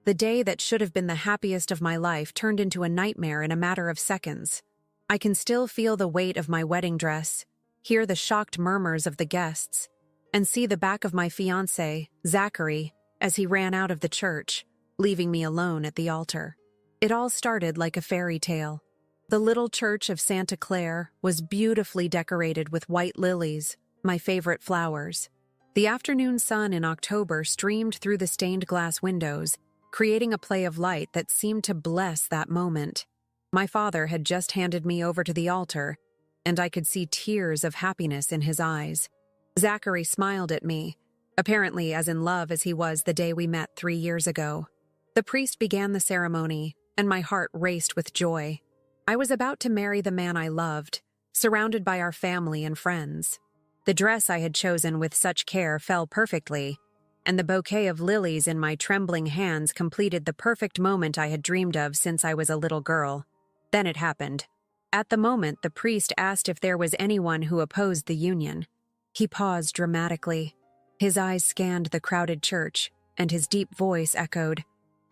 The day that should have been the happiest of my life turned into a nightmare in a matter of seconds. I can still feel the weight of my wedding dress, hear the shocked murmurs of the guests, and see the back of my fiancé, Zachary, as he ran out of the church, leaving me alone at the altar. It all started like a fairy tale. The little church of Santa Clare was beautifully decorated with white lilies, my favorite flowers. The afternoon sun in October streamed through the stained glass windows, creating a play of light that seemed to bless that moment. My father had just handed me over to the altar, and I could see tears of happiness in his eyes. Zachary smiled at me, apparently as in love as he was the day we met 3 years ago. The priest began the ceremony, and my heart raced with joy. I was about to marry the man I loved, surrounded by our family and friends. The dress I had chosen with such care fell perfectly, and the bouquet of lilies in my trembling hands completed the perfect moment I had dreamed of since I was a little girl. Then it happened. At the moment, the priest asked if there was anyone who opposed the union. He paused dramatically. His eyes scanned the crowded church, and his deep voice echoed,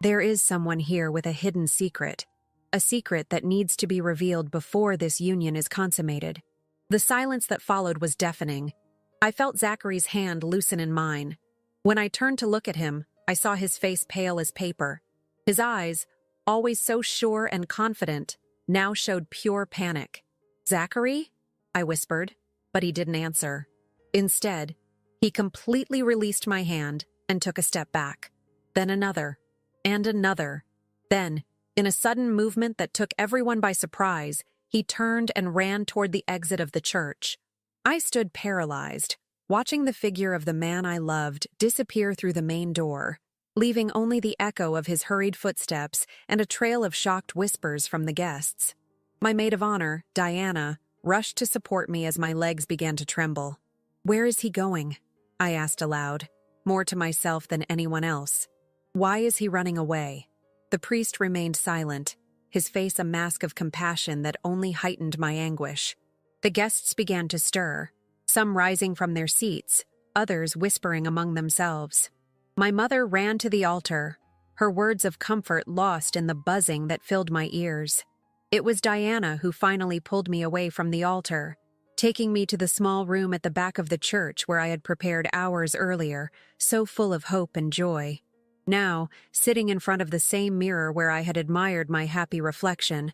"There is someone here with a hidden secret. A secret that needs to be revealed before this union is consummated." The silence that followed was deafening. I felt Zachary's hand loosen in mine. When I turned to look at him, I saw his face pale as paper. His eyes, always so sure and confident, now showed pure panic. "Zachary?" I whispered, but he didn't answer. Instead, he completely released my hand and took a step back. Then another, and another. Then, in a sudden movement that took everyone by surprise, he turned and ran toward the exit of the church. I stood paralyzed, watching the figure of the man I loved disappear through the main door, leaving only the echo of his hurried footsteps and a trail of shocked whispers from the guests. My maid of honor, Diana, rushed to support me as my legs began to tremble. "Where is he going?" I asked aloud, more to myself than anyone else. "Why is he running away?" The priest remained silent, his face a mask of compassion that only heightened my anguish. The guests began to stir, some rising from their seats, others whispering among themselves. My mother ran to the altar, her words of comfort lost in the buzzing that filled my ears. It was Diana who finally pulled me away from the altar, taking me to the small room at the back of the church where I had prepared hours earlier, so full of hope and joy. Now, sitting in front of the same mirror where I had admired my happy reflection,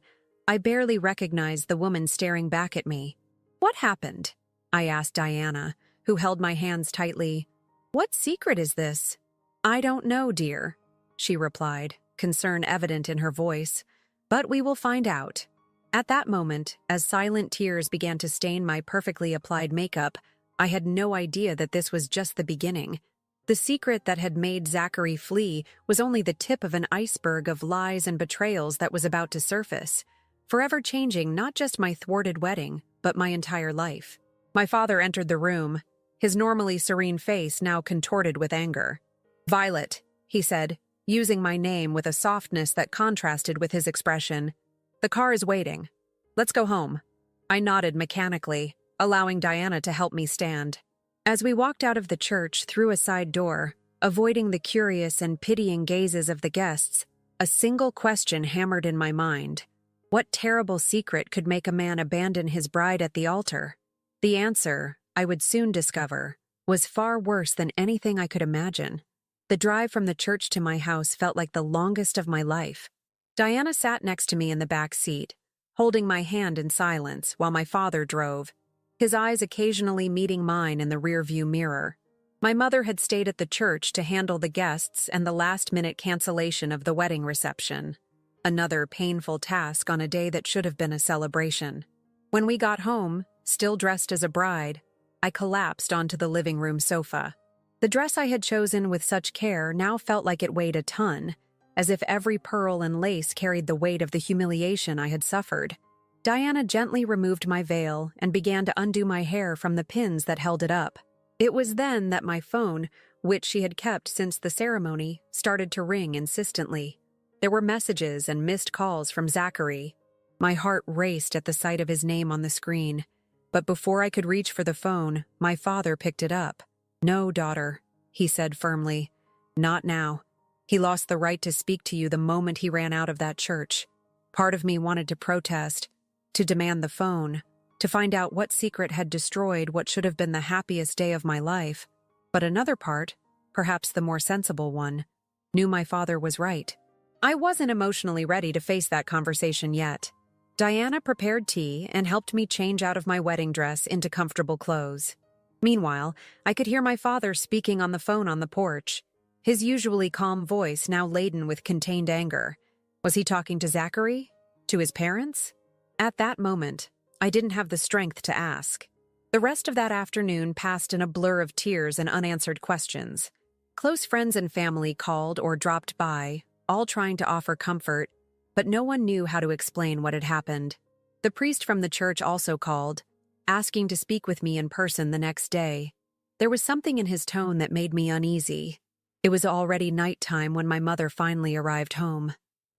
I barely recognized the woman staring back at me. "What happened?" I asked Diana, who held my hands tightly. "What secret is this?" "I don't know, dear," she replied, concern evident in her voice. "But we will find out." At that moment, as silent tears began to stain my perfectly applied makeup, I had no idea that this was just the beginning. The secret that had made Zachary flee was only the tip of an iceberg of lies and betrayals that was about to surface, forever changing not just my thwarted wedding, but my entire life. My father entered the room, his normally serene face now contorted with anger. "Violet," he said, using my name with a softness that contrasted with his expression. "The car is waiting. Let's go home." I nodded mechanically, allowing Diana to help me stand. As we walked out of the church through a side door, avoiding the curious and pitying gazes of the guests, a single question hammered in my mind. What terrible secret could make a man abandon his bride at the altar? The answer, I would soon discover, was far worse than anything I could imagine. The drive from the church to my house felt like the longest of my life. Diana sat next to me in the back seat, holding my hand in silence while my father drove, his eyes occasionally meeting mine in the rearview mirror. My mother had stayed at the church to handle the guests and the last-minute cancellation of the wedding reception. Another painful task on a day that should have been a celebration. When we got home, still dressed as a bride, I collapsed onto the living room sofa. The dress I had chosen with such care now felt like it weighed a ton, as if every pearl and lace carried the weight of the humiliation I had suffered. Diana gently removed my veil and began to undo my hair from the pins that held it up. It was then that my phone, which she had kept since the ceremony, started to ring insistently. There were messages and missed calls from Zachary. My heart raced at the sight of his name on the screen, but before I could reach for the phone, my father picked it up. "No, daughter," he said firmly. "Not now." He lost the right to speak to you the moment he ran out of that church. Part of me wanted to protest, to demand the phone, to find out what secret had destroyed what should have been the happiest day of my life. But another part, perhaps the more sensible one, knew my father was right. I wasn't emotionally ready to face that conversation yet. Diana prepared tea and helped me change out of my wedding dress into comfortable clothes. Meanwhile, I could hear my father speaking on the phone on the porch, his usually calm voice now laden with contained anger. Was he talking to Zachary? To his parents? At that moment, I didn't have the strength to ask. The rest of that afternoon passed in a blur of tears and unanswered questions. Close friends and family called or dropped by, all trying to offer comfort, but no one knew how to explain what had happened. The priest from the church also called, asking to speak with me in person the next day. There was something in his tone that made me uneasy. It was already nighttime when my mother finally arrived home.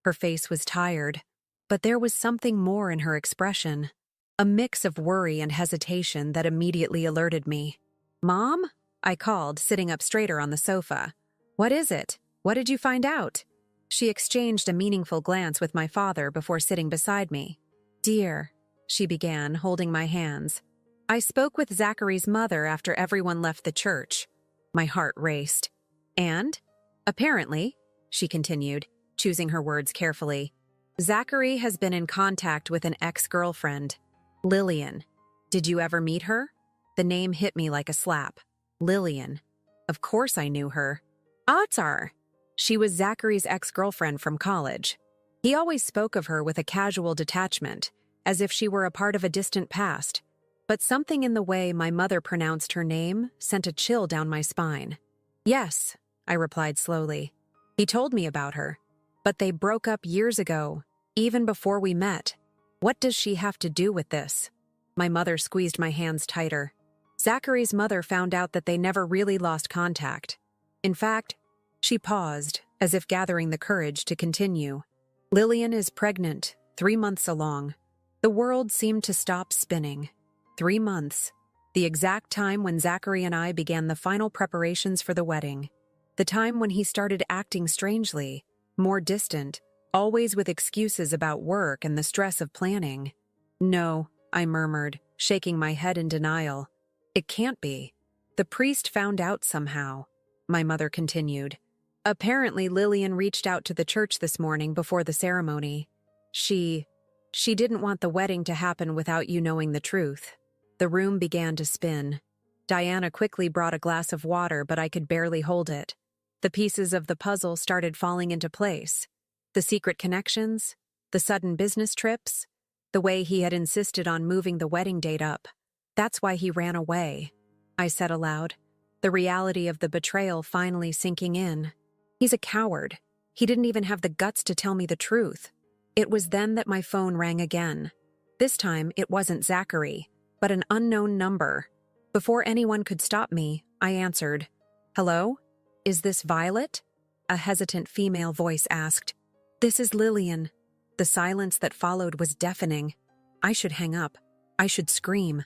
Her face was tired, but there was something more in her expression, a mix of worry and hesitation that immediately alerted me. "Mom?" I called, sitting up straighter on the sofa. "What is it? What did you find out?" She exchanged a meaningful glance with my father before sitting beside me. "Dear," she began, holding my hands, "I spoke with Zachary's mother after everyone left the church." My heart raced. "And? Apparently," she continued, choosing her words carefully, "Zachary has been in contact with an ex-girlfriend, Lillian. Did you ever meet her?" The name hit me like a slap. Lillian. Of course I knew her. Odds are, she was Zachary's ex-girlfriend from college. He always spoke of her with a casual detachment, as if she were a part of a distant past. But something in the way my mother pronounced her name sent a chill down my spine. "Yes," I replied slowly. "He told me about her. But they broke up years ago, even before we met. What does she have to do with this?" My mother squeezed my hands tighter. Zachary's mother found out that they never really lost contact. In fact, she paused, as if gathering the courage to continue. "Lillian is pregnant, 3 months along." The world seemed to stop spinning. 3 months. The exact time when Zachary and I began the final preparations for the wedding. The time when he started acting strangely, more distant, always with excuses about work and the stress of planning. "No," I murmured, shaking my head in denial. "It can't be. The priest found out somehow," my mother continued. "Apparently Lillian reached out to the church this morning before the ceremony. She didn't want the wedding to happen without you knowing the truth." The room began to spin. Diana quickly brought a glass of water, but I could barely hold it. The pieces of the puzzle started falling into place. The secret connections, the sudden business trips, the way he had insisted on moving the wedding date up. "That's why he ran away," I said aloud, the reality of the betrayal finally sinking in. "He's a coward. He didn't even have the guts to tell me the truth." It was then that my phone rang again. This time, it wasn't Zachary, but an unknown number. Before anyone could stop me, I answered. "Hello? Is this Violet?" A hesitant female voice asked. "This is Lillian." The silence that followed was deafening. I should hang up. I should scream.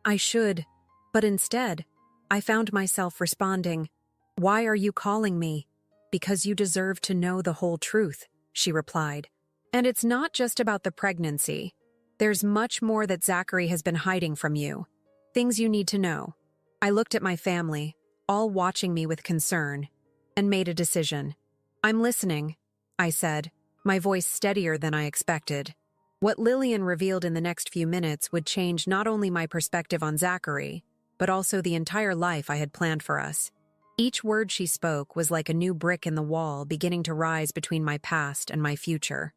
I should. But instead, I found myself responding, "Why are you calling me?" "Because you deserve to know the whole truth," she replied. "And it's not just about the pregnancy. There's much more that Zachary has been hiding from you. Things you need to know." I looked at my family, all watching me with concern, and made a decision. "I'm listening," I said, my voice steadier than I expected. What Lillian revealed in the next few minutes would change not only my perspective on Zachary, but also the entire life I had planned for us. Each word she spoke was like a new brick in the wall beginning to rise between my past and my future.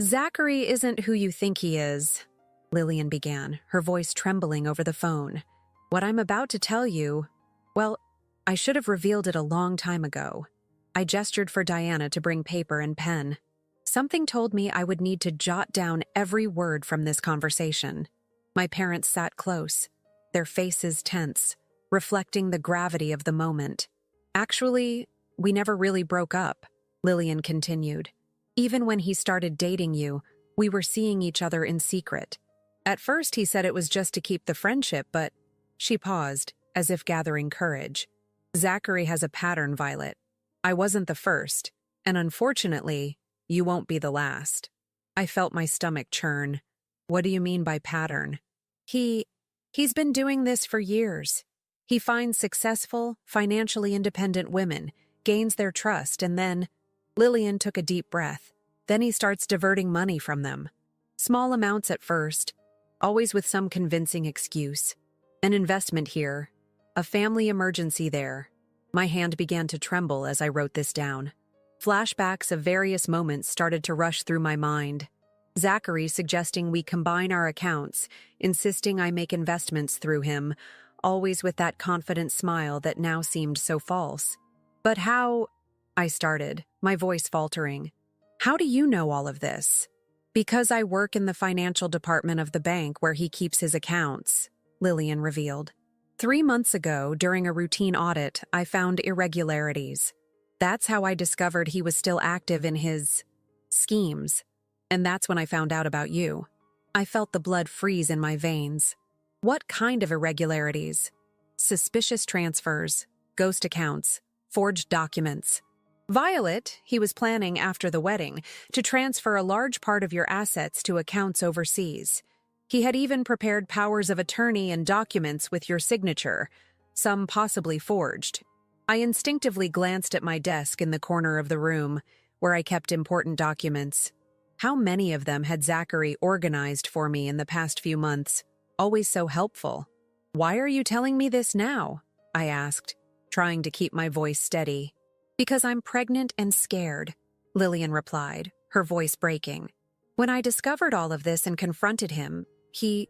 "Zachary isn't who you think he is," Lillian began, her voice trembling over the phone. "What I'm about to tell you, well, I should have revealed it a long time ago." I gestured for Diana to bring paper and pen. Something told me I would need to jot down every word from this conversation. My parents sat close, their faces tense, reflecting the gravity of the moment. "Actually, we never really broke up," Lillian continued. "Even when he started dating you, we were seeing each other in secret. At first he said it was just to keep the friendship, but..." She paused, as if gathering courage. "Zachary has a pattern, Violet. I wasn't the first. And unfortunately, you won't be the last. I felt my stomach churn. What do you mean by pattern? He's been doing this for years. He finds successful, financially independent women, gains their trust, and then— Lillian took a deep breath. Then he starts diverting money from them. Small amounts at first, always with some convincing excuse. An investment here, a family emergency there. My hand began to tremble as I wrote this down. Flashbacks of various moments started to rush through my mind. Zachary suggesting we combine our accounts, insisting I make investments through him, always with that confident smile that now seemed so false. But how— I started, my voice faltering. How do you know all of this? Because I work in the financial department of the bank where he keeps his accounts, Lillian revealed. 3 months ago, during a routine audit, I found irregularities. That's how I discovered he was still active in his schemes. And that's when I found out about you. I felt the blood freeze in my veins. What kind of irregularities? Suspicious transfers, ghost accounts, forged documents. Violet, he was planning after the wedding to transfer a large part of your assets to accounts overseas. He had even prepared powers of attorney and documents with your signature, some possibly forged. I instinctively glanced at my desk in the corner of the room, where I kept important documents. How many of them had Zachary organized for me in the past few months? Always so helpful. Why are you telling me this now? I asked, trying to keep my voice steady. Because I'm pregnant and scared, Lillian replied, her voice breaking. When I discovered all of this and confronted him, he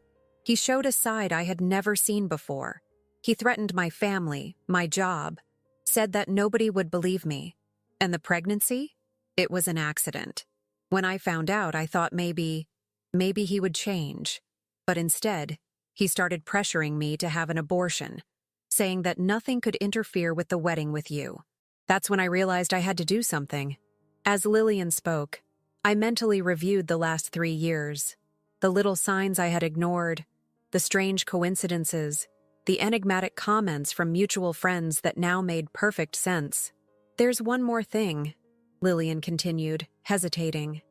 showed a side I had never seen before. He threatened my family, my job, said that nobody would believe me. And the pregnancy? It was an accident. When I found out, I thought maybe he would change. But instead, he started pressuring me to have an abortion, saying that nothing could interfere with the wedding with you. That's when I realized I had to do something. As Lillian spoke, I mentally reviewed the last 3 years. The little signs I had ignored, the strange coincidences, the enigmatic comments from mutual friends that now made perfect sense. There's one more thing, Lillian continued, hesitating.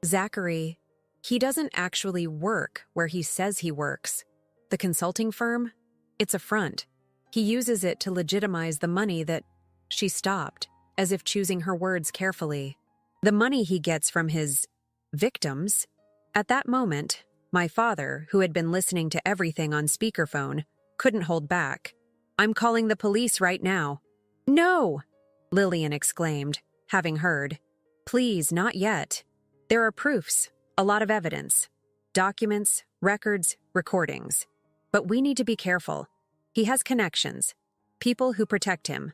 Zachary, he doesn't actually work where he says he works. The consulting firm? It's a front. He uses it to legitimize the money that— She stopped, as if choosing her words carefully. The money he gets from his victims. At that moment, my father, who had been listening to everything on speakerphone, couldn't hold back. I'm calling the police right now. No! Lillian exclaimed, having heard. Please, not yet. There are proofs, a lot of evidence. Documents, records, recordings. But we need to be careful. He has connections, people who protect him.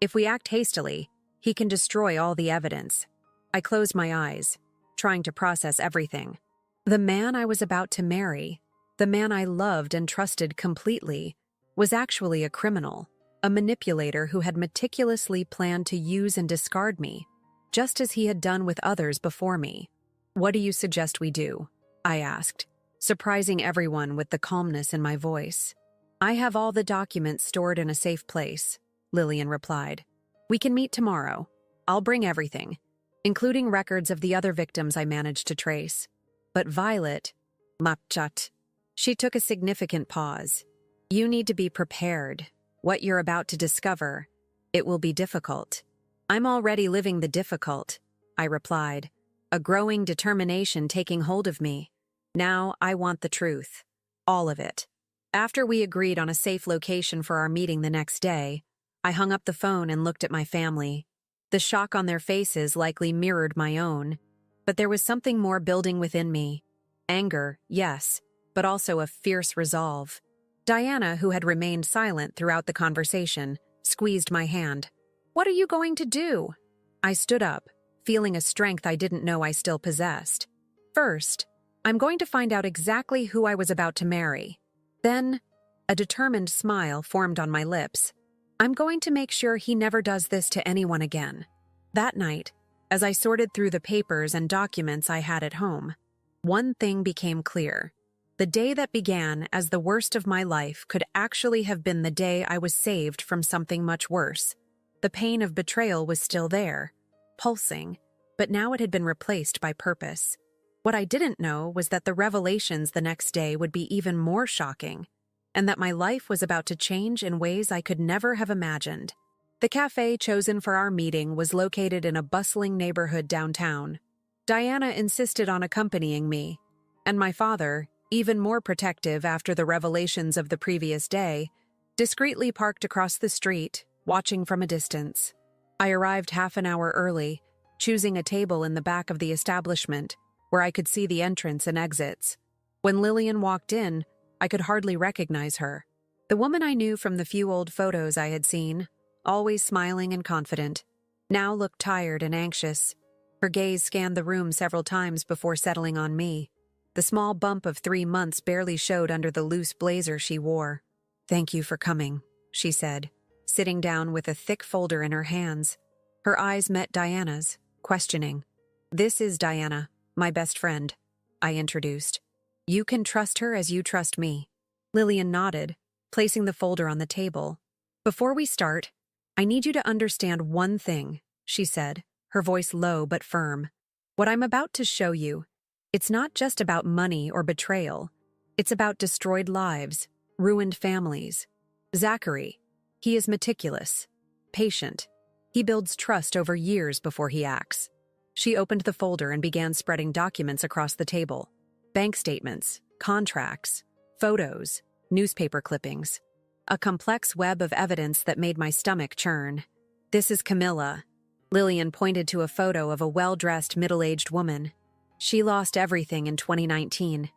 If we act hastily, he can destroy all the evidence. I closed my eyes, trying to process everything. The man I was about to marry, the man I loved and trusted completely, was actually a criminal, a manipulator who had meticulously planned to use and discard me, just as he had done with others before me. What do you suggest we do? I asked, surprising everyone with the calmness in my voice. I have all the documents stored in a safe place, Lillian replied. We can meet tomorrow. I'll bring everything, including records of the other victims I managed to trace. But Violet, Mapchat, she took a significant pause. You need to be prepared. What you're about to discover, it will be difficult. I'm already living the difficult, I replied, a growing determination taking hold of me. Now I want the truth. All of it. After we agreed on a safe location for our meeting the next day, I hung up the phone and looked at my family. The shock on their faces likely mirrored my own, but there was something more building within me. Anger, yes, but also a fierce resolve. Diana, who had remained silent throughout the conversation, squeezed my hand. What are you going to do? I stood up, feeling a strength I didn't know I still possessed. First, I'm going to find out exactly who I was about to marry. Then, a determined smile formed on my lips. I'm going to make sure he never does this to anyone again. That night, as I sorted through the papers and documents I had at home, one thing became clear. The day that began as the worst of my life could actually have been the day I was saved from something much worse. The pain of betrayal was still there, pulsing, but now it had been replaced by purpose. What I didn't know was that the revelations the next day would be even more shocking, and that my life was about to change in ways I could never have imagined. The cafe chosen for our meeting was located in a bustling neighborhood downtown. Diana insisted on accompanying me, and my father, even more protective after the revelations of the previous day, discreetly parked across the street, watching from a distance. I arrived half an hour early, choosing a table in the back of the establishment, where I could see the entrance and exits. When Lillian walked in, I could hardly recognize her. The woman I knew from the few old photos I had seen, always smiling and confident, now looked tired and anxious. Her gaze scanned the room several times before settling on me. The small bump of 3 months barely showed under the loose blazer she wore. "Thank you for coming," she said, sitting down with a thick folder in her hands. Her eyes met Diana's, questioning. "This is Diana, my best friend," I introduced. "You can trust her as you trust me." Lillian nodded, placing the folder on the table. "Before we start, I need you to understand one thing," she said, her voice low but firm. "What I'm about to show you, it's not just about money or betrayal. It's about destroyed lives, ruined families. Zachary, he is meticulous, patient. He builds trust over years before he acts." She opened the folder and began spreading documents across the table. Bank statements, contracts, photos, newspaper clippings. A complex web of evidence that made my stomach churn. "This is Camilla." Lillian pointed to a photo of a well-dressed, middle-aged woman. "She lost everything in 2019.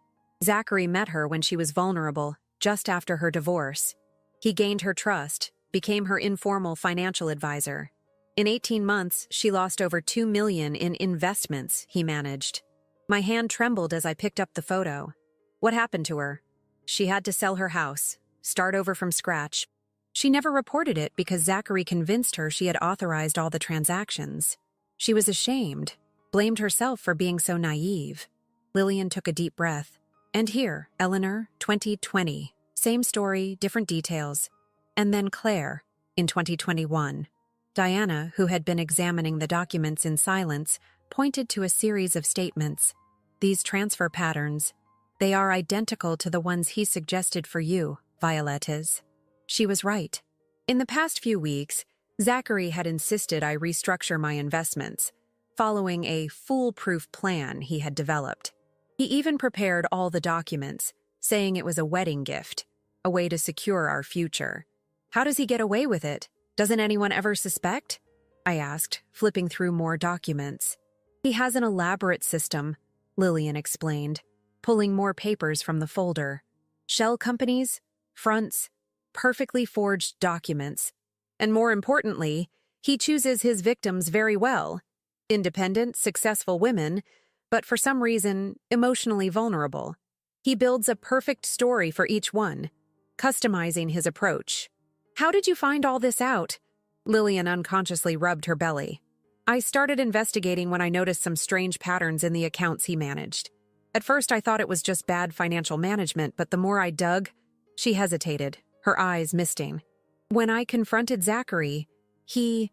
Zachary met her when she was vulnerable, just after her divorce. He gained her trust, became her informal financial advisor. In 18 months, she lost over $2 million in investments he managed." My hand trembled as I picked up the photo. "What happened to her?" "She had to sell her house, start over from scratch. She never reported it because Zachary convinced her she had authorized all the transactions. She was ashamed, blamed herself for being so naive." Lillian took a deep breath. "And here, Eleanor, 2020. Same story, different details. And then Claire, in 2021. Diana, who had been examining the documents in silence, pointed to a series of statements. "These transfer patterns, they are identical to the ones he suggested for you, Violetta's." She was right. In the past few weeks, Zachary had insisted I restructure my investments, following a foolproof plan he had developed. He even prepared all the documents, saying it was a wedding gift, a way to secure our future. "How does he get away with it? Doesn't anyone ever suspect?" I asked, flipping through more documents. "He has an elaborate system," Lillian explained, pulling more papers from the folder. "Shell companies, fronts, perfectly forged documents. And more importantly, he chooses his victims very well. Independent, successful women, but for some reason, emotionally vulnerable. He builds a perfect story for each one, customizing his approach." "How did you find all this out?" Lillian unconsciously rubbed her belly. "I started investigating when I noticed some strange patterns in the accounts he managed. At first I thought it was just bad financial management, but the more I dug..." She hesitated, her eyes misting. "When I confronted Zachary, he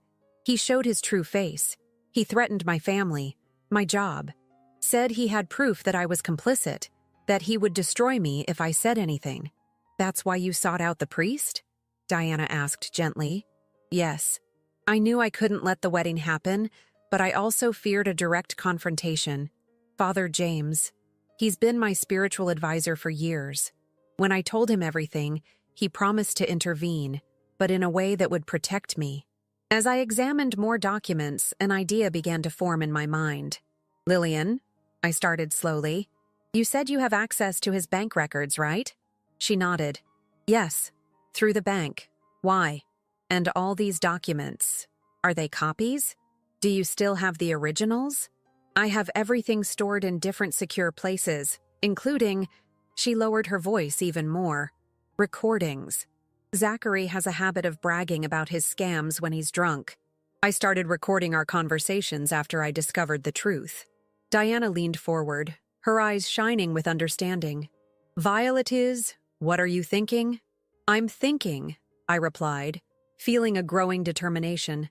showed his true face. He threatened my family, my job, said he had proof that I was complicit, that he would destroy me if I said anything." "That's why you sought out the priest?" Diana asked gently. "Yes. I knew I couldn't let the wedding happen, but I also feared a direct confrontation. Father James, he's been my spiritual advisor for years. When I told him everything, he promised to intervene, but in a way that would protect me." As I examined more documents, an idea began to form in my mind. "Lillian," I started slowly, "you said you have access to his bank records, right?" She nodded. "Yes, through the bank. Why? And all these documents, are they copies? Do you still have the originals?" "I have everything stored in different secure places, including..." She lowered her voice even more. "Recordings. Zachary has a habit of bragging about his scams when he's drunk. I started recording our conversations after I discovered the truth." Diana leaned forward, her eyes shining with understanding. "Violet, what are you thinking?" "I'm thinking," I replied, feeling a growing determination,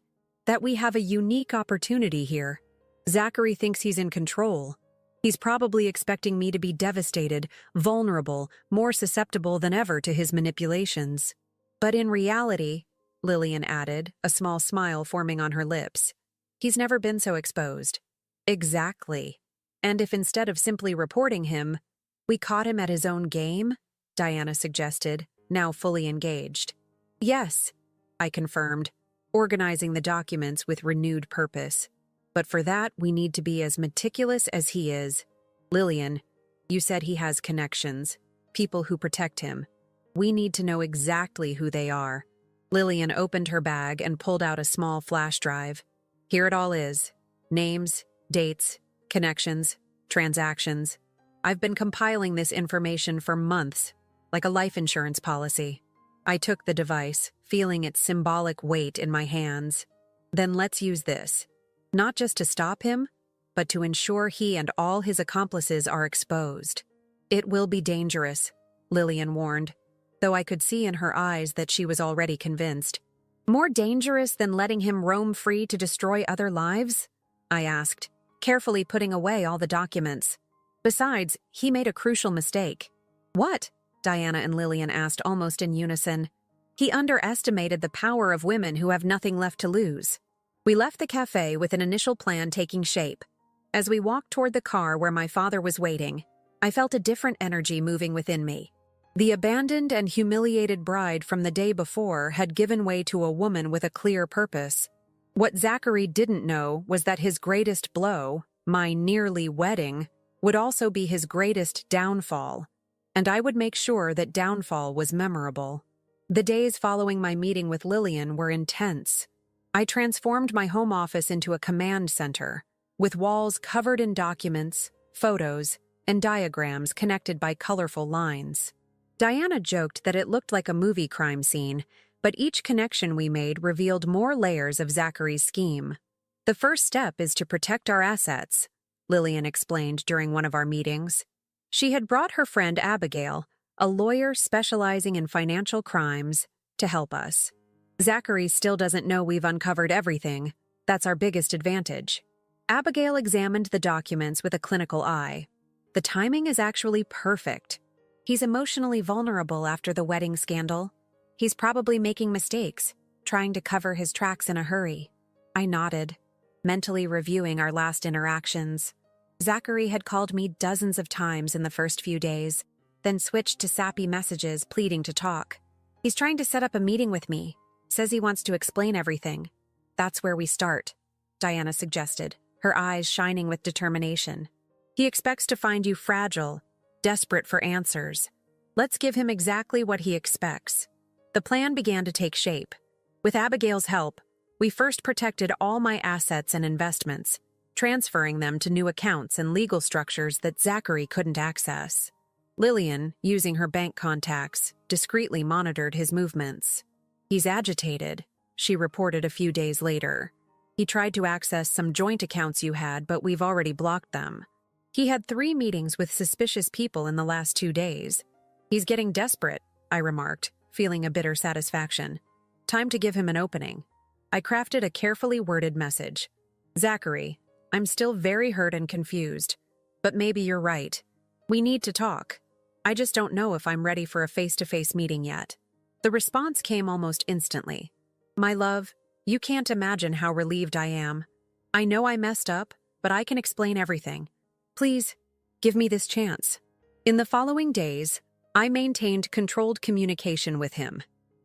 that we have a unique opportunity here. Zachary thinks he's in control. He's probably expecting me to be devastated, vulnerable, more susceptible than ever to his manipulations. But in reality, Lillian added, a small smile forming on her lips, he's never been so exposed. Exactly. And if instead of simply reporting him, we caught him at his own game? Diana suggested, now fully engaged. Yes, I confirmed, organizing the documents with renewed purpose. But for that, we need to be as meticulous as he is. Lillian, you said he has connections, people who protect him. We need to know exactly who they are. Lillian opened her bag and pulled out a small flash drive. Here it all is. Names, dates, connections, transactions. I've been compiling this information for months, like a life insurance policy. I took the device, feeling its symbolic weight in my hands. Then let's use this. Not just to stop him, but to ensure he and all his accomplices are exposed. It will be dangerous, Lillian warned, though I could see in her eyes that she was already convinced. More dangerous than letting him roam free to destroy other lives? I asked, carefully putting away all the documents. Besides, he made a crucial mistake. What? Diana and Lillian asked almost in unison. He underestimated the power of women who have nothing left to lose. We left the cafe with an initial plan taking shape. As we walked toward the car where my father was waiting, I felt a different energy moving within me. The abandoned and humiliated bride from the day before had given way to a woman with a clear purpose. What Zachary didn't know was that his greatest blow, my nearly wedding, would also be his greatest downfall, and I would make sure that downfall was memorable. The days following my meeting with Lillian were intense. I transformed my home office into a command center, with walls covered in documents, photos, and diagrams connected by colorful lines. Diana joked that it looked like a movie crime scene, but each connection we made revealed more layers of Zachary's scheme. The first step is to protect our assets, Lillian explained during one of our meetings. She had brought her friend Abigail, a lawyer specializing in financial crimes, to help us. Zachary still doesn't know we've uncovered everything. That's our biggest advantage. Abigail examined the documents with a clinical eye. The timing is actually perfect. He's emotionally vulnerable after the wedding scandal. He's probably making mistakes, trying to cover his tracks in a hurry. I nodded, mentally reviewing our last interactions. Zachary had called me dozens of times in the first few days, then switched to sappy messages pleading to talk. He's trying to set up a meeting with me, says he wants to explain everything. That's where we start, Diana suggested, her eyes shining with determination. He expects to find you fragile, desperate for answers. Let's give him exactly what he expects. The plan began to take shape. With Abigail's help, we first protected all my assets and investments, transferring them to new accounts and legal structures that Zachary couldn't access. Lillian, using her bank contacts, discreetly monitored his movements. He's agitated, she reported a few days later. He tried to access some joint accounts you had, but we've already blocked them. He had 3 meetings with suspicious people in the last 2 days. He's getting desperate, I remarked, feeling a bitter satisfaction. Time to give him an opening. I crafted a carefully worded message. Zachary, I'm still very hurt and confused, but maybe you're right. We need to talk. I just don't know if I'm ready for a face-to-face meeting yet. The response came almost instantly. My love, you can't imagine how relieved I am. I know I messed up, but I can explain everything. Please, give me this chance. In the following days, I maintained controlled communication with him.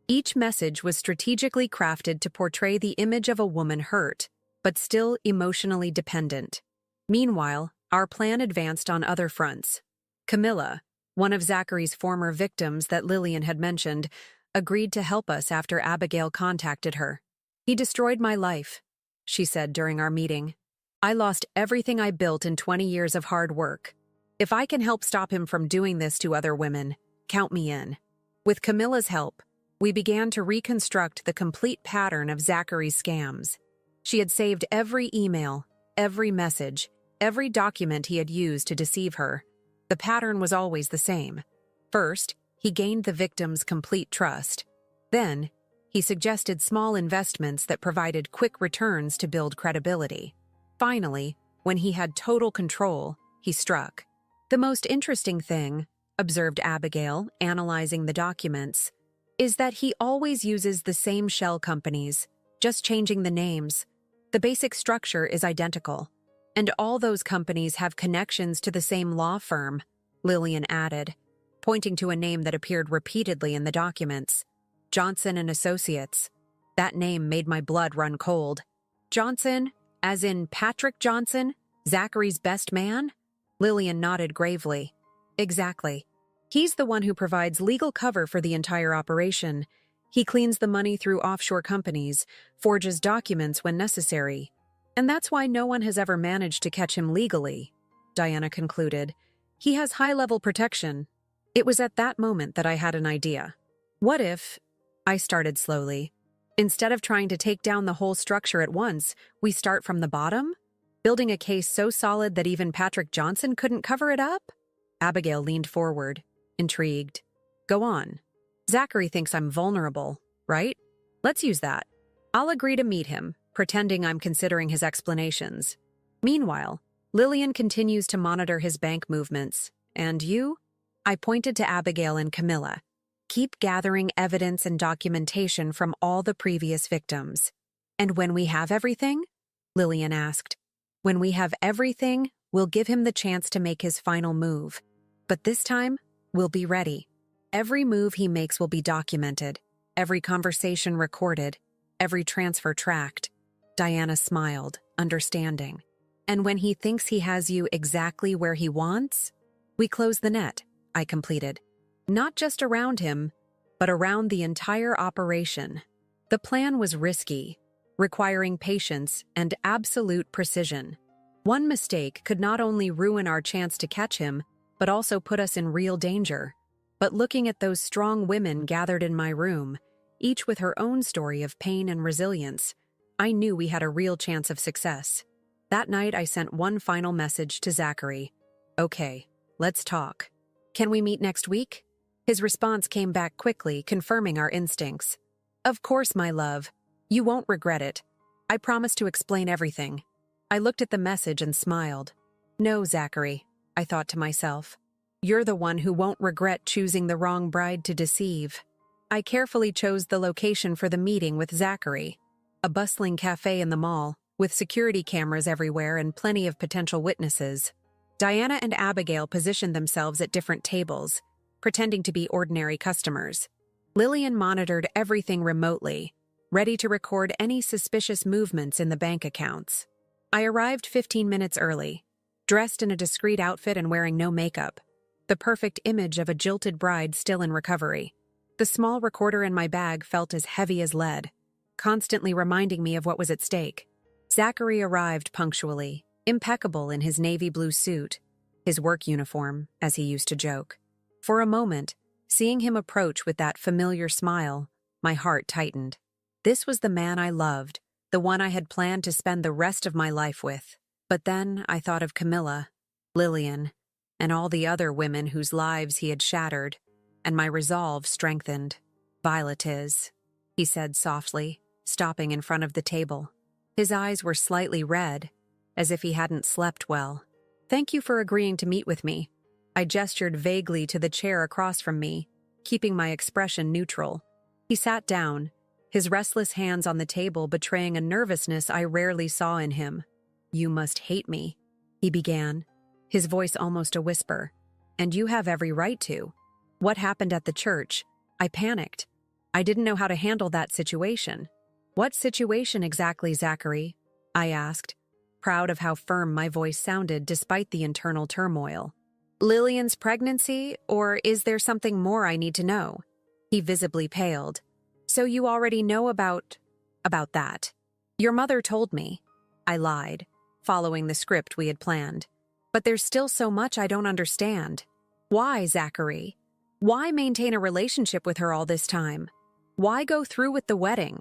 Each message was strategically crafted to portray the image of a woman hurt, but still emotionally dependent. Meanwhile, our plan advanced on other fronts. Camilla, one of Zachary's former victims that Lillian had mentioned, agreed to help us after Abigail contacted her. He destroyed my life, she said during our meeting. I lost everything I built in 20 years of hard work. If I can help stop him from doing this to other women, count me in. With Camilla's help, we began to reconstruct the complete pattern of Zachary's scams. She had saved every email, every message, every document he had used to deceive her. The pattern was always the same. First, he gained the victim's complete trust. Then, He suggested small investments that provided quick returns to build credibility. Finally, when he had total control, he struck. "The most interesting thing," observed Abigail, analyzing the documents, "is that he always uses the same shell companies, just changing the names. The basic structure is identical. And all those companies have connections to the same law firm," Lillian added, pointing to a name that appeared repeatedly in the documents. "Johnson and Associates." That name made my blood run cold. "Johnson, as in Patrick Johnson, Zachary's best man?" Lillian nodded gravely. "Exactly. He's the one who provides legal cover for the entire operation. He cleans the money through offshore companies, forges documents when necessary. And that's why no one has ever managed to catch him legally," Diana concluded. "He has high-level protection." It was at that moment that I had an idea. What if, I started slowly, instead of trying to take down the whole structure at once, we start from the bottom? Building a case so solid that even Patrick Johnson couldn't cover it up? Abigail leaned forward, intrigued. "Go on. Zachary thinks I'm vulnerable, right? Let's use that. I'll agree to meet him, pretending I'm considering his explanations. Meanwhile, Lillian continues to monitor his bank movements. And you?" I pointed to Abigail and Camilla. "Keep gathering evidence and documentation from all the previous victims." "And when we have everything?" Lillian asked. "When we have everything, we'll give him the chance to make his final move. But this time, we'll be ready. Every move he makes will be documented, every conversation recorded, every transfer tracked." Diana smiled, understanding. "And when he thinks he has you exactly where he wants, we close the net," I completed. "Not just around him, but around the entire operation." The plan was risky, requiring patience and absolute precision. One mistake could not only ruin our chance to catch him, but also put us in real danger. But looking at those strong women gathered in my room, each with her own story of pain and resilience, I knew we had a real chance of success. That night, I sent one final message to Zachary. "Okay, let's talk. Can we meet next week?" His response came back quickly, confirming our instincts. "Of course, my love. You won't regret it. I promise to explain everything." I looked at the message and smiled. "No, Zachary," I thought to myself. "You're the one who won't regret choosing the wrong bride to deceive." I carefully chose the location for the meeting with Zachary. A bustling cafe in the mall, with security cameras everywhere and plenty of potential witnesses. Diana and Abigail positioned themselves at different tables, pretending to be ordinary customers. Lillian monitored everything remotely, ready to record any suspicious movements in the bank accounts. I arrived 15 minutes early, dressed in a discreet outfit and wearing no makeup, the perfect image of a jilted bride still in recovery. The small recorder in my bag felt as heavy as lead, constantly reminding me of what was at stake. Zachary arrived punctually, impeccable in his navy blue suit, his work uniform, as he used to joke. For a moment, seeing him approach with that familiar smile, my heart tightened. This was the man I loved, the one I had planned to spend the rest of my life with. But then I thought of Camilla, Lillian, and all the other women whose lives he had shattered, and my resolve strengthened. "Violet is," he said softly, stopping in front of the table. His eyes were slightly red, as if he hadn't slept well. "Thank you for agreeing to meet with me." I gestured vaguely to the chair across from me, keeping my expression neutral. He sat down, his restless hands on the table betraying a nervousness I rarely saw in him. "You must hate me," he began, his voice almost a whisper. "And you have every right to. What happened at the church? I panicked. I didn't know how to handle that situation." "What situation exactly, Zachary?" I asked, proud of how firm my voice sounded despite the internal turmoil. "Lillian's pregnancy, or is there something more I need to know?" He visibly paled. "So you already know about that." "Your mother told me," I lied, following the script we had planned. "But there's still so much I don't understand. Why, Zachary? Why maintain a relationship with her all this time? Why go through with the wedding?"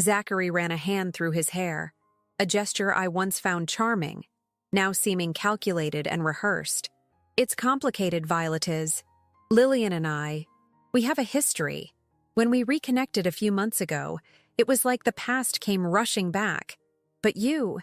Zachary ran a hand through his hair, a gesture I once found charming, now seeming calculated and rehearsed. "It's complicated, Violet is. Lillian and I, we have a history. When we reconnected a few months ago, it was like the past came rushing back. But you,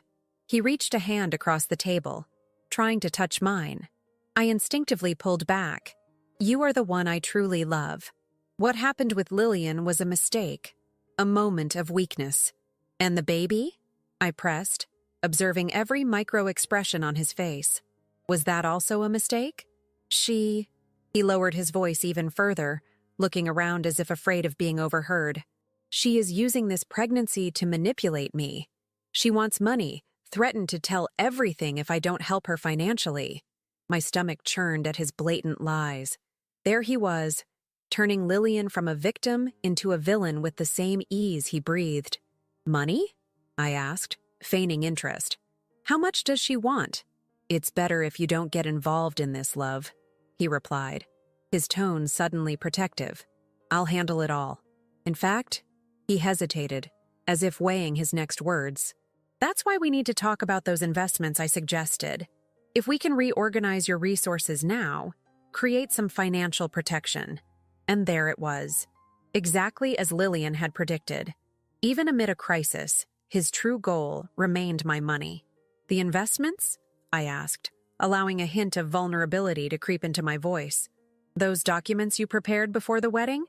he reached a hand across the table, trying to touch mine. I instinctively pulled back. You are the one I truly love. What happened with Lillian was a mistake, a moment of weakness. And the baby? I pressed, observing every micro-expression on his face. Was that also a mistake? He lowered his voice even further, looking around as if afraid of being overheard. She is using this pregnancy to manipulate me. She wants money, threatened to tell everything if I don't help her financially. My stomach churned at his blatant lies. There he was, turning Lillian from a victim into a villain with the same ease he breathed. Money? I asked, feigning interest. How much does she want? It's better if you don't get involved in this, love, he replied, his tone suddenly protective. I'll handle it all. In fact, he hesitated, as if weighing his next words. That's why we need to talk about those investments I suggested. If we can reorganize your resources now, create some financial protection. And there it was, exactly as Lillian had predicted. Even amid a crisis, his true goal remained my money. The investments? I asked, allowing a hint of vulnerability to creep into my voice. Those documents you prepared before the wedding?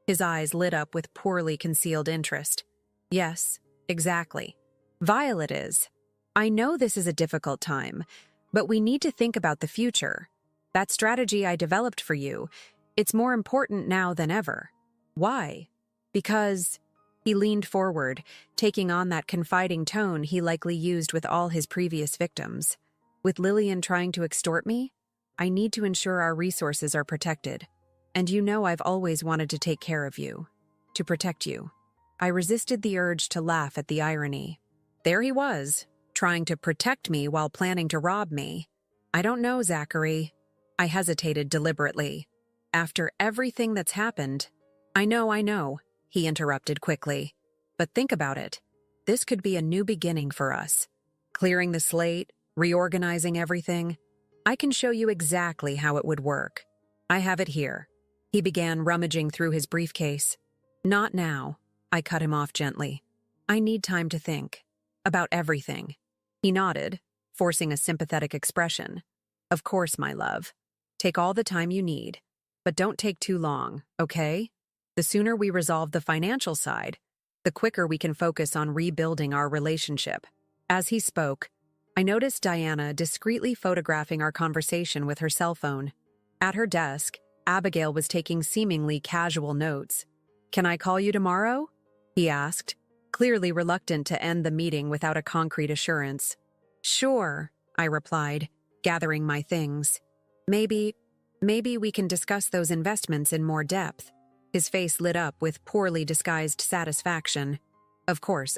His eyes lit up with poorly concealed interest. Yes, exactly. Violet is. I know this is a difficult time, but we need to think about the future. That strategy I developed for you, it's more important now than ever. Why? Because... He leaned forward, taking on that confiding tone he likely used with all his previous victims. With Lillian trying to extort me, I need to ensure our resources are protected. And you know I've always wanted to take care of you. To protect you. I resisted the urge to laugh at the irony. There he was, trying to protect me while planning to rob me. I don't know, Zachary. I hesitated deliberately. After everything that's happened... I know, he interrupted quickly. But think about it. This could be a new beginning for us. Clearing the slate, reorganizing everything. I can show you exactly how it would work. I have it here. He began rummaging through his briefcase. Not now, I cut him off gently. I need time to think. About everything. He nodded, forcing a sympathetic expression. Of course, my love. Take all the time you need. But don't take too long, okay? The sooner we resolve the financial side, the quicker we can focus on rebuilding our relationship. As he spoke, I noticed Diana discreetly photographing our conversation with her cell phone. At her desk, Abigail was taking seemingly casual notes. Can I call you tomorrow? He asked, clearly reluctant to end the meeting without a concrete assurance. Sure, I replied, gathering my things. Maybe we can discuss those investments in more depth. His face lit up with poorly disguised satisfaction. Of course.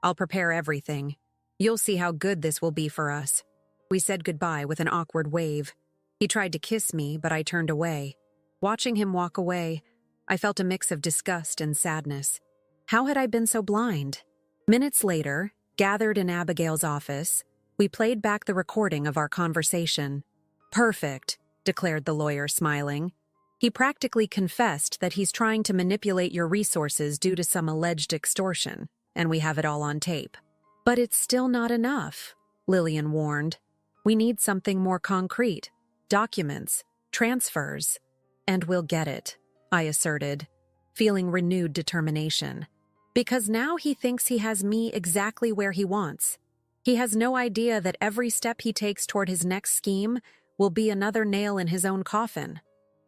I'll prepare everything. You'll see how good this will be for us. We said goodbye with an awkward wave. He tried to kiss me, but I turned away. Watching him walk away, I felt a mix of disgust and sadness. How had I been so blind? Minutes later, gathered in Abigail's office, we played back the recording of our conversation. Perfect, declared the lawyer, smiling. He practically confessed that he's trying to manipulate your resources due to some alleged extortion, and we have it all on tape. But it's still not enough, Lillian warned. We need something more concrete. Documents, transfers. And we'll get it, I asserted, feeling renewed determination. Because now he thinks he has me exactly where he wants. He has no idea that every step he takes toward his next scheme will be another nail in his own coffin.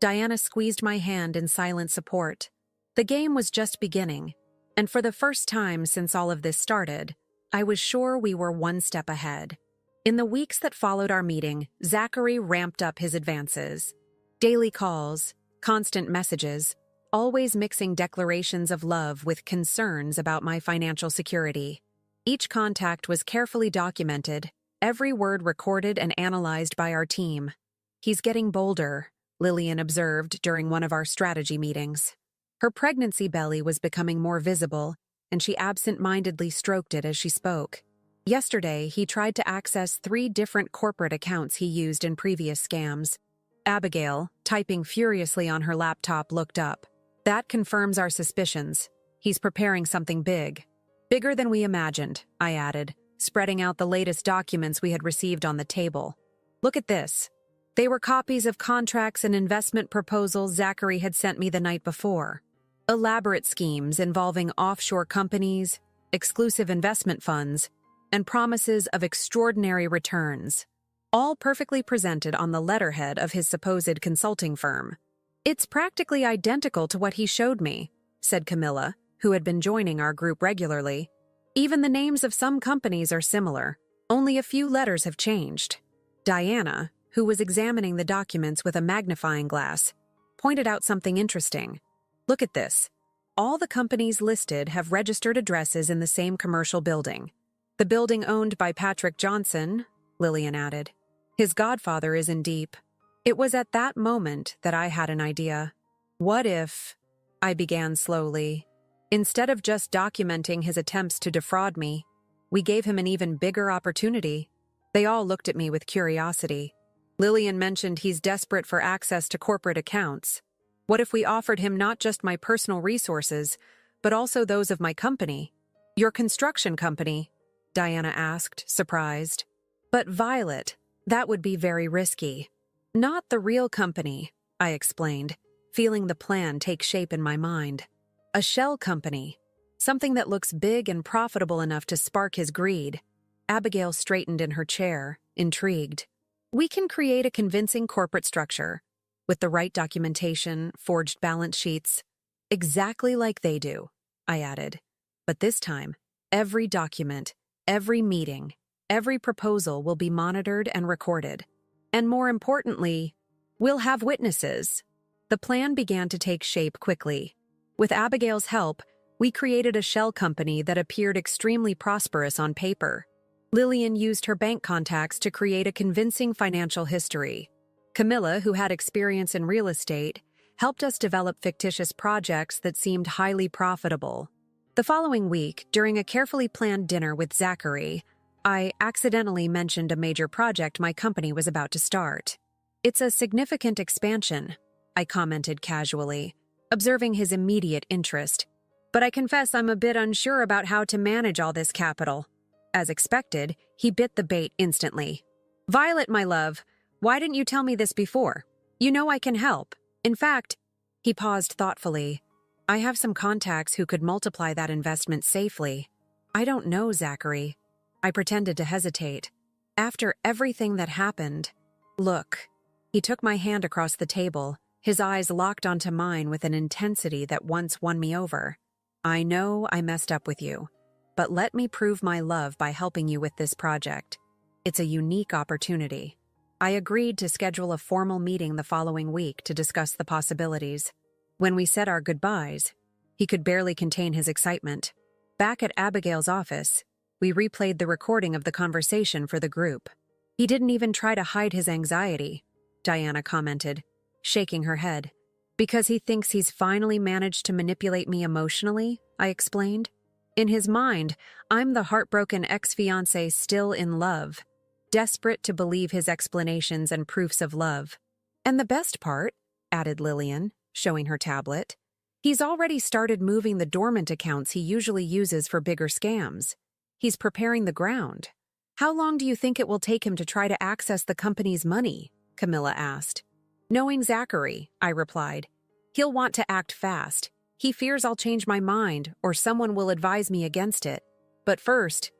Diana squeezed my hand in silent support. The game was just beginning, and for the first time since all of this started, I was sure we were one step ahead. In the weeks that followed our meeting, Zachary ramped up his advances. Daily calls, constant messages, always mixing declarations of love with concerns about my financial security. Each contact was carefully documented, every word recorded and analyzed by our team. He's getting bolder, Lillian observed during one of our strategy meetings. Her pregnancy belly was becoming more visible, and she absent-mindedly stroked it as she spoke. Yesterday, he tried to access 3 different corporate accounts he used in previous scams. Abigail, typing furiously on her laptop, looked up. That confirms our suspicions. He's preparing something big. Bigger than we imagined, I added, spreading out the latest documents we had received on the table. Look at this. They were copies of contracts and investment proposals Zachary had sent me the night before. Elaborate schemes involving offshore companies, exclusive investment funds, and promises of extraordinary returns, all perfectly presented on the letterhead of his supposed consulting firm. It's practically identical to what he showed me, said Camilla, who had been joining our group regularly. Even the names of some companies are similar, only a few letters have changed. Diana, who was examining the documents with a magnifying glass, pointed out something interesting. Look at this. All the companies listed have registered addresses in the same commercial building. The building owned by Patrick Johnson, Lillian added. His godfather is in deep. It was at that moment that I had an idea. What if, I began slowly, instead of just documenting his attempts to defraud me, we gave him an even bigger opportunity? They all looked at me with curiosity. Lillian mentioned he's desperate for access to corporate accounts. What if we offered him not just my personal resources, but also those of my company? Your construction company? Diana asked, surprised. But Violet, that would be very risky. Not the real company, I explained, feeling the plan take shape in my mind. A shell company, something that looks big and profitable enough to spark his greed. Abigail straightened in her chair, intrigued. We can create a convincing corporate structure, with the right documentation, forged balance sheets, exactly like they do, I added. But this time, every document, every meeting, every proposal will be monitored and recorded. And more importantly, we'll have witnesses. The plan began to take shape quickly. With Abigail's help, we created a shell company that appeared extremely prosperous on paper. Lillian used her bank contacts to create a convincing financial history. Camilla, who had experience in real estate, helped us develop fictitious projects that seemed highly profitable. The following week, during a carefully planned dinner with Zachary, I accidentally mentioned a major project my company was about to start. It's a significant expansion, I commented casually, observing his immediate interest. But I confess I'm a bit unsure about how to manage all this capital. As expected, he bit the bait instantly. Violet, my love, why didn't you tell me this before? You know I can help. In fact, he paused thoughtfully. I have some contacts who could multiply that investment safely. I don't know, Zachary. I pretended to hesitate. After everything that happened, look. He took my hand across the table, his eyes locked onto mine with an intensity that once won me over. I know I messed up with you, but let me prove my love by helping you with this project. It's a unique opportunity. I agreed to schedule a formal meeting the following week to discuss the possibilities. When we said our goodbyes, he could barely contain his excitement. Back at Abigail's office, we replayed the recording of the conversation for the group. He didn't even try to hide his anxiety, Diana commented, shaking her head. Because he thinks he's finally managed to manipulate me emotionally, I explained. In his mind, I'm the heartbroken ex-fiancé still in love, desperate to believe his explanations and proofs of love. And the best part, added Lillian, showing her tablet, he's already started moving the dormant accounts he usually uses for bigger scams. He's preparing the ground. How long do you think it will take him to try to access the company's money? Camilla asked. Knowing Zachary, I replied, he'll want to act fast. He fears I'll change my mind or someone will advise me against it. But first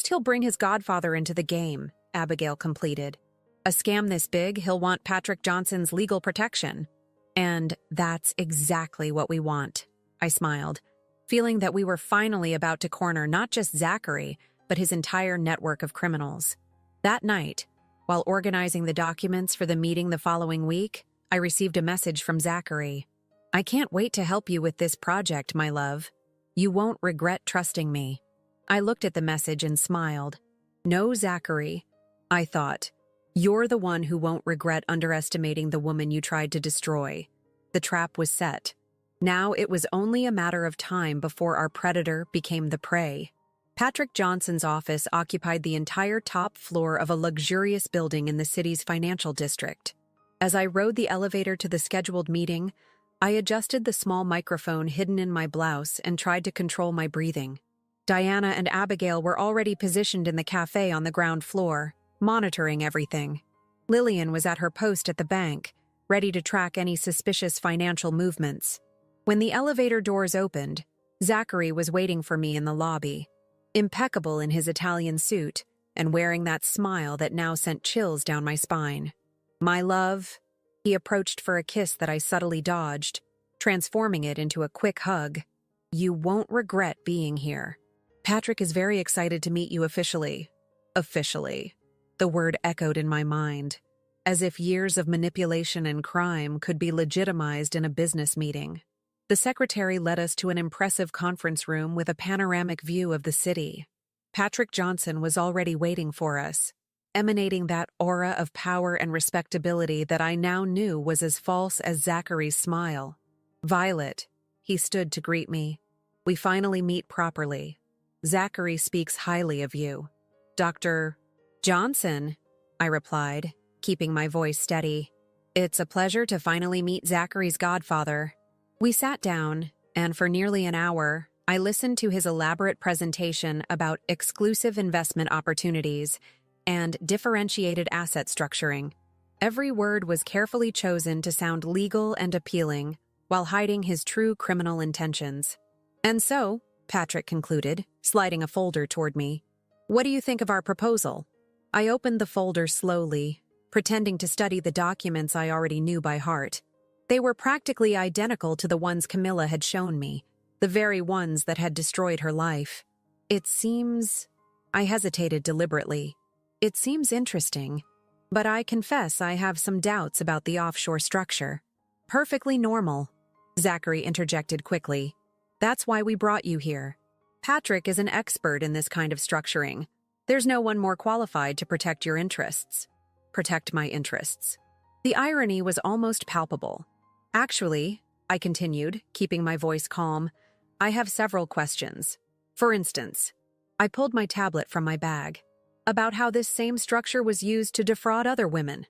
he'll bring his godfather into the game, Abigail completed. A scam this big, he'll want Patrick Johnson's legal protection. And that's exactly what we want, I smiled, feeling that we were finally about to corner not just Zachary, but his entire network of criminals. That night, while organizing the documents for the meeting the following week, I received a message from Zachary. I can't wait to help you with this project, my love. You won't regret trusting me. I looked at the message and smiled. No, Zachary, I thought. You're the one who won't regret underestimating the woman you tried to destroy. The trap was set. Now it was only a matter of time before our predator became the prey. Patrick Johnson's office occupied the entire top floor of a luxurious building in the city's financial district. As I rode the elevator to the scheduled meeting, I adjusted the small microphone hidden in my blouse and tried to control my breathing. Diana and Abigail were already positioned in the cafe on the ground floor, monitoring everything. Lillian was at her post at the bank, ready to track any suspicious financial movements. When the elevator doors opened, Zachary was waiting for me in the lobby, impeccable in his Italian suit and wearing that smile that now sent chills down my spine. "My love," he approached for a kiss that I subtly dodged, transforming it into a quick hug. "You won't regret being here. Patrick is very excited to meet you officially." Officially. The word echoed in my mind, as if years of manipulation and crime could be legitimized in a business meeting. The secretary led us to an impressive conference room with a panoramic view of the city. Patrick Johnson was already waiting for us, emanating that aura of power and respectability that I now knew was as false as Zachary's smile. "Violet," he stood to greet me. "We finally meet properly. Zachary speaks highly of you." "Dr. Johnson," I replied, keeping my voice steady. "It's a pleasure to finally meet Zachary's godfather." We sat down, and for nearly an hour, I listened to his elaborate presentation about exclusive investment opportunities and differentiated asset structuring. Every word was carefully chosen to sound legal and appealing, while hiding his true criminal intentions. "And so," Patrick concluded, sliding a folder toward me, "what do you think of our proposal?" I opened the folder slowly, pretending to study the documents I already knew by heart. They were practically identical to the ones Camilla had shown me, the very ones that had destroyed her life. "It seems—" I hesitated deliberately. "It seems interesting, but I confess I have some doubts about the offshore structure." "Perfectly normal," Zachary interjected quickly. "That's why we brought you here. Patrick is an expert in this kind of structuring. There's no one more qualified to protect your interests." Protect my interests. The irony was almost palpable. "Actually," I continued, keeping my voice calm, "I have several questions. For instance," I pulled my tablet from my bag, "about how this same structure was used to defraud other women."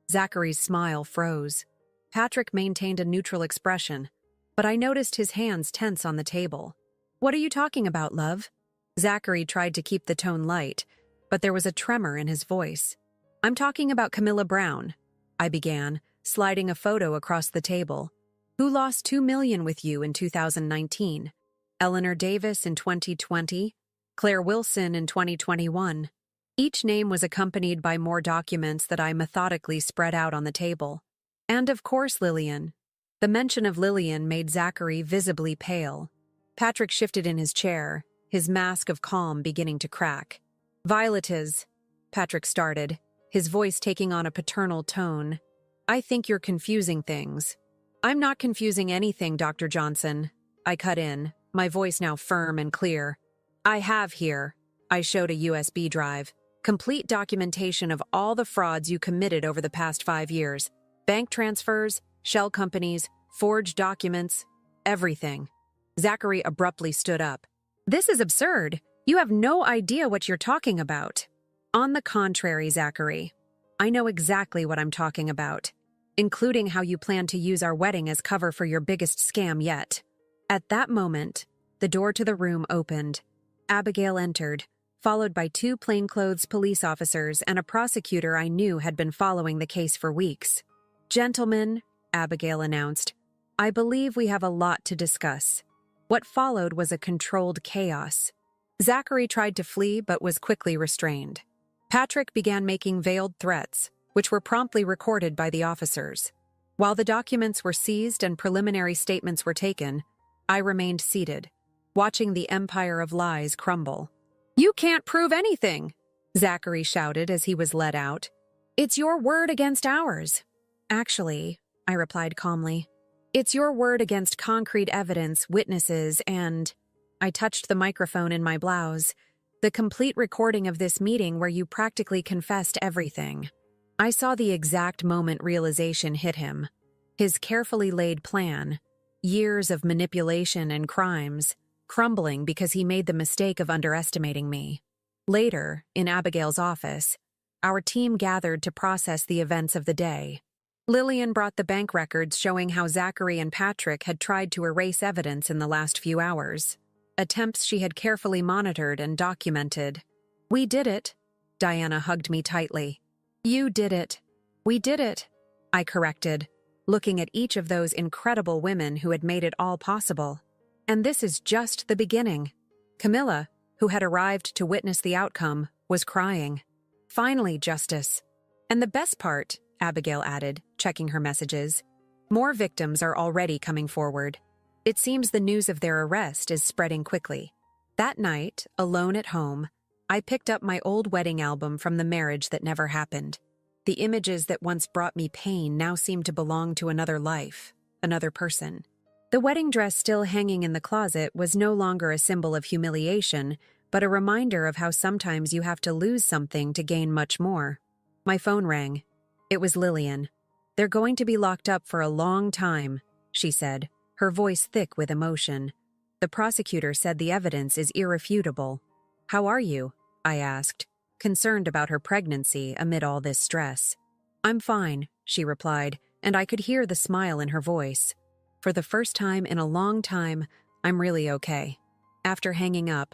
Zachary's smile froze. Patrick maintained a neutral expression, but I noticed his hands tense on the table. "What are you talking about, love?" Zachary tried to keep the tone light, but there was a tremor in his voice. "I'm talking about Camilla Brown," I began, sliding a photo across the table. "Who lost $2 million with you in 2019? Eleanor Davis in 2020? Claire Wilson in 2021? Each name was accompanied by more documents that I methodically spread out on the table. And of course Lillian. The mention of Lillian made Zachary visibly pale. Patrick shifted in his chair, his mask of calm beginning to crack. "Violet is," Patrick started, his voice taking on a paternal tone. "I think you're confusing things." "I'm not confusing anything, Dr. Johnson," I cut in, my voice now firm and clear. "I have here," I showed a USB drive, "complete documentation of all the frauds you committed over the past 5 years. Bank transfers, shell companies, forged documents, everything." Zachary abruptly stood up. "This is absurd. You have no idea what you're talking about." "On the contrary, Zachary, I know exactly what I'm talking about, including how you plan to use our wedding as cover for your biggest scam yet." At that moment, the door to the room opened. Abigail entered, followed by 2 plainclothes police officers and a prosecutor I knew had been following the case for weeks. "Gentlemen," Abigail announced, "I believe we have a lot to discuss." What followed was a controlled chaos. Zachary tried to flee but was quickly restrained. Patrick began making veiled threats, which were promptly recorded by the officers. While the documents were seized and preliminary statements were taken, I remained seated, watching the empire of lies crumble. "You can't prove anything," Zachary shouted as he was led out. "It's your word against ours." "Actually," I replied calmly, "it's your word against concrete evidence, witnesses, and—" I touched the microphone in my blouse. "The complete recording of this meeting where you practically confessed everything." I saw the exact moment realization hit him. His carefully laid plan, years of manipulation and crimes, crumbling because he made the mistake of underestimating me. Later, in Abigail's office, our team gathered to process the events of the day. Lillian brought the bank records showing how Zachary and Patrick had tried to erase evidence in the last few hours. Attempts she had carefully monitored and documented. "We did it." Diana hugged me tightly. "You did it." "We did it," I corrected, looking at each of those incredible women who had made it all possible. And this is just the beginning. Camilla, who had arrived to witness the outcome, was crying. "Finally, justice." "And the best part," Abigail added, checking her messages, "more victims are already coming forward. It seems the news of their arrest is spreading quickly." That night, alone at home, I picked up my old wedding album from the marriage that never happened. The images that once brought me pain now seemed to belong to another life, another person. The wedding dress still hanging in the closet was no longer a symbol of humiliation, but a reminder of how sometimes you have to lose something to gain much more. My phone rang. It was Lillian. "They're going to be locked up for a long time," she said, her voice thick with emotion. "The prosecutor said the evidence is irrefutable." "How are you?" I asked, concerned about her pregnancy amid all this stress. "I'm fine," she replied, and I could hear the smile in her voice. For the first time in a long time, I'm really okay. After hanging up,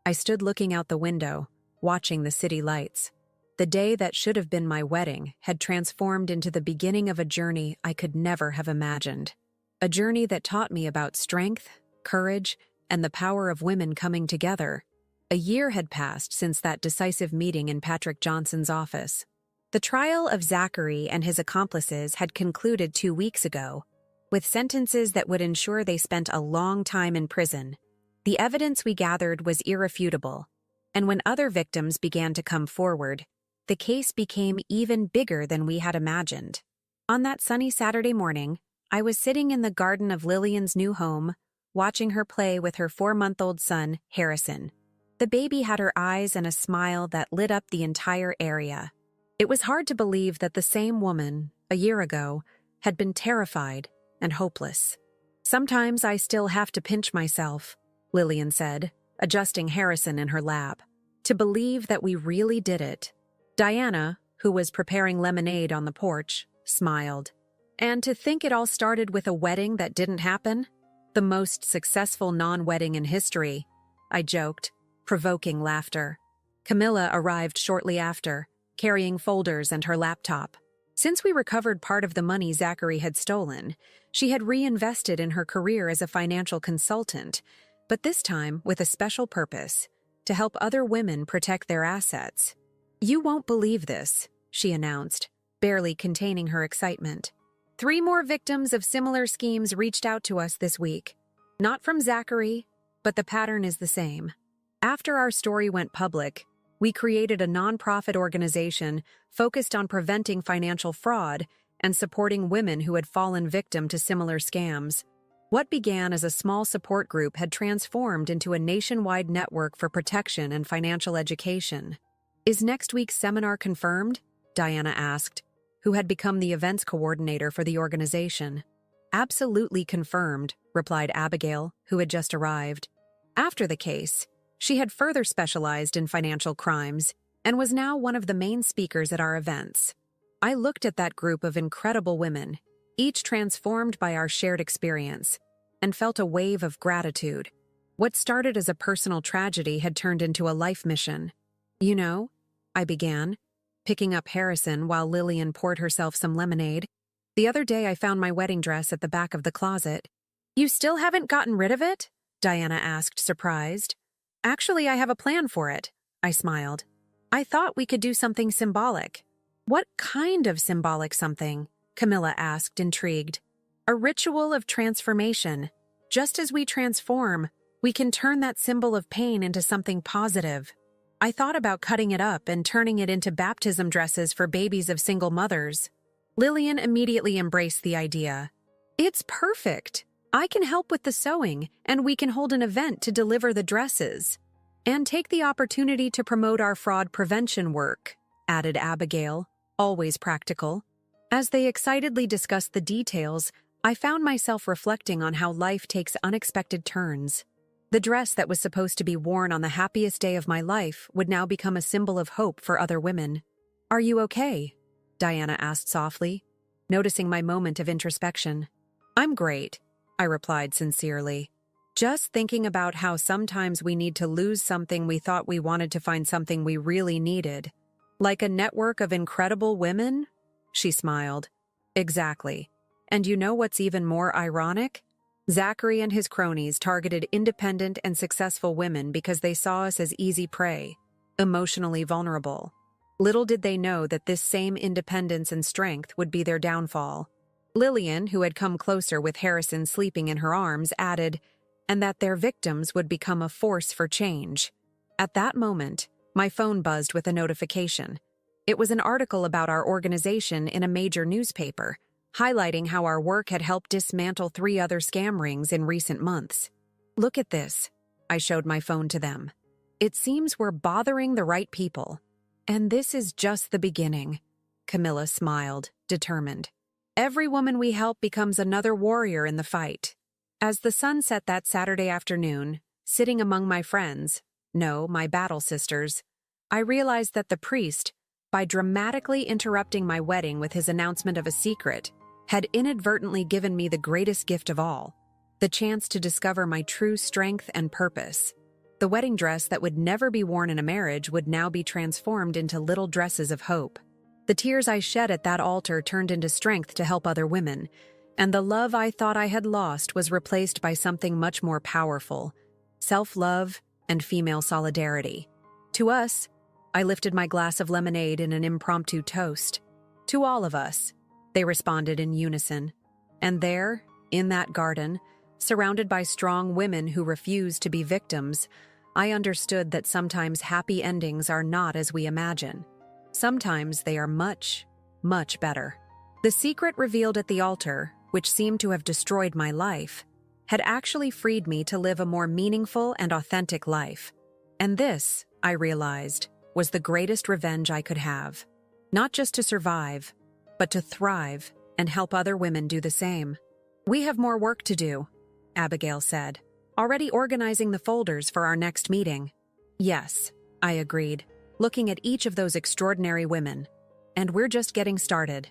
I stood looking out the window, watching the city lights. The day that should have been my wedding had transformed into the beginning of a journey I could never have imagined. A journey that taught me about strength, courage, and the power of women coming together. A year had passed since that decisive meeting in Patrick Johnson's office. The trial of Zachary and his accomplices had concluded 2 weeks ago, with sentences that would ensure they spent a long time in prison. The evidence we gathered was irrefutable, and when other victims began to come forward, the case became even bigger than we had imagined. On that sunny Saturday morning, I was sitting in the garden of Lillian's new home, watching her play with her 4-month-old son, Harrison. The baby had her eyes and a smile that lit up the entire area. It was hard to believe that the same woman, a year ago, had been terrified and hopeless. "Sometimes I still have to pinch myself," Lillian said, adjusting Harrison in her lap, "to believe that we really did it." Diana, who was preparing lemonade on the porch, smiled. "And to think it all started with a wedding that didn't happen? The most successful non-wedding in history," I joked, provoking laughter. Camilla arrived shortly after, carrying folders and her laptop. Since we recovered part of the money Zachary had stolen, she had reinvested in her career as a financial consultant, but this time with a special purpose, to help other women protect their assets. "You won't believe this," she announced, barely containing her excitement. 3 more victims of similar schemes reached out to us this week. Not from Zachary, but the pattern is the same. After our story went public, we created a nonprofit organization focused on preventing financial fraud and supporting women who had fallen victim to similar scams. What began as a small support group had transformed into a nationwide network for protection and financial education. "Is next week's seminar confirmed?" Diana asked, who had become the events coordinator for the organization. "Absolutely confirmed," replied Abigail, who had just arrived. After the case, she had further specialized in financial crimes and was now one of the main speakers at our events. I looked at that group of incredible women, each transformed by our shared experience, and felt a wave of gratitude. What started as a personal tragedy had turned into a life mission. "You know," I began, picking up Harrison while Lillian poured herself some lemonade, "the other day I found my wedding dress at the back of the closet." "You still haven't gotten rid of it?" Diana asked, surprised. "Actually, I have a plan for it," I smiled. "I thought we could do something symbolic." "What kind of symbolic something?" Camilla asked, intrigued. "A ritual of transformation. Just as we transform, we can turn that symbol of pain into something positive." I thought about cutting it up and turning it into baptism dresses for babies of single mothers. Lillian immediately embraced the idea. "It's perfect. I can help with the sewing, and we can hold an event to deliver the dresses. And take the opportunity to promote our fraud prevention work," added Abigail, always practical. As they excitedly discussed the details, I found myself reflecting on how life takes unexpected turns. The dress that was supposed to be worn on the happiest day of my life would now become a symbol of hope for other women. "Are you okay?" Diana asked softly. noticing my moment of introspection. "I'm great," I replied sincerely. "Just thinking about how sometimes we need to lose something we thought we wanted to find something we really needed. Like a network of incredible women?" She smiled. "Exactly. And you know what's even more ironic? Zachary and his cronies targeted independent and successful women because they saw us as easy prey, emotionally vulnerable. Little did they know that this same independence and strength would be their downfall." Lillian, who had come closer with Harrison sleeping in her arms, added, "and that their victims would become a force for change." At that moment, my phone buzzed with a notification. It was an article about our organization in a major newspaper, highlighting how our work had helped dismantle 3 other scam rings in recent months. "Look at this." I showed my phone to them. "It seems we're bothering the right people. And this is just the beginning." Camilla smiled, determined. "Every woman we help becomes another warrior in the fight." As the sun set that Saturday afternoon, sitting among my friends, no, my battle sisters, I realized that the priest, by dramatically interrupting my wedding with his announcement of a secret, had inadvertently given me the greatest gift of all, the chance to discover my true strength and purpose. The wedding dress that would never be worn in a marriage would now be transformed into little dresses of hope. The tears I shed at that altar turned into strength to help other women, and the love I thought I had lost was replaced by something much more powerful: self-love and female solidarity. To us, I lifted my glass of lemonade in an impromptu toast. "To all of us," they responded in unison. And there, in that garden, surrounded by strong women who refused to be victims, I understood that sometimes happy endings are not as we imagine. Sometimes they are much, much better. The secret revealed at the altar, which seemed to have destroyed my life, had actually freed me to live a more meaningful and authentic life. And this, I realized, was the greatest revenge I could have. Not just to survive, but to thrive and help other women do the same. "We have more work to do," Abigail said, "already organizing the folders for our next meeting." "Yes," I agreed, looking at each of those extraordinary women. "And we're just getting started."